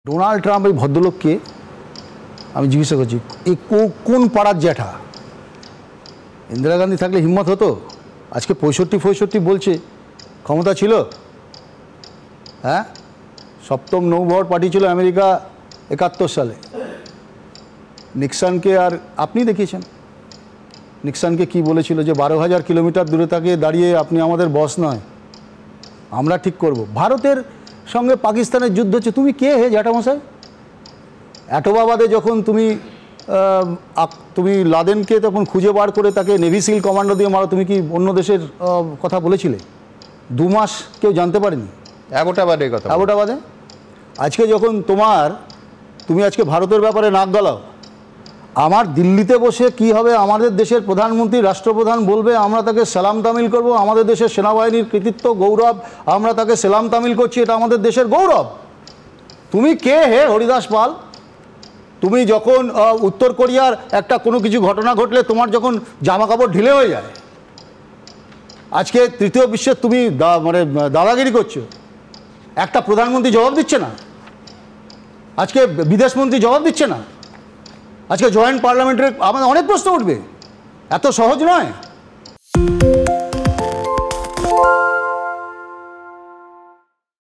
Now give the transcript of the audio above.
Donald Trump এই ভদ্রলোককে আমি জিজ্ঞাসা করছি এই কোন পাড়ার জ্যাঠা? ইন্দিরা গান্ধী থাকলে হিম্মত হতো? আজকে 65 বলছে, ক্ষমতা ছিল? হ্যাঁ, সপ্তম নৌবহর পাঠিয়েছিল আমেরিকা 71 সালে। নিক্সনকে আর আপনি দেখিয়েছেন, নিক্সনকে কি বলেছিল যে 12,000 কিলোমিটার দূরে থাকে দাঁড়িয়ে আপনি আমাদের বস নয়, আমরা ঠিক করব। ভারতের সঙ্গে পাকিস্তানের যুদ্ধ হচ্ছে, তুমি কে হে জ্যাঠামশাই? অ্যাটোবাবাদে যখন তুমি লাদেনকে তখন খুঁজে বার করে তাকে নেভি সিল কমান্ডো দিয়ে মারো, তুমি কি অন্য দেশের কথা বলেছিলে? 2 মাস কেউ জানতে পারেনি অ্যাবোটাবাদে। আজকে যখন তুমি আজকে ভারতের ব্যাপারে নাক গলাও, আমার দিল্লিতে বসে কি হবে, আমাদের দেশের প্রধানমন্ত্রী রাষ্ট্রপ্রধান বলবে আমরা তাকে সালাম তামিল করব, আমাদের দেশের সেনাবাহিনীর কৃতিত্ব গৌরব, আমরা তাকে সালাম তামিল করছি, এটা আমাদের দেশের গৌরব। তুমি কে হে হরিদাস পাল? তুমি যখন উত্তর কোরিয়ার একটা কোনো কিছু ঘটনা ঘটলে তোমার যখন জামা কাপড় ঢিলে হয়ে যায়, আজকে তৃতীয় বিশ্বের তুমি দাদাগিরি করছো, একটা প্রধানমন্ত্রী জবাব দিচ্ছে না, আজকে বিদেশমন্ত্রী জবাব দিচ্ছে না, আজকে জয়েন্ট পার্লামেন্টের আমাদের অনেক প্রশ্ন উঠবে, এত সহজ নয়।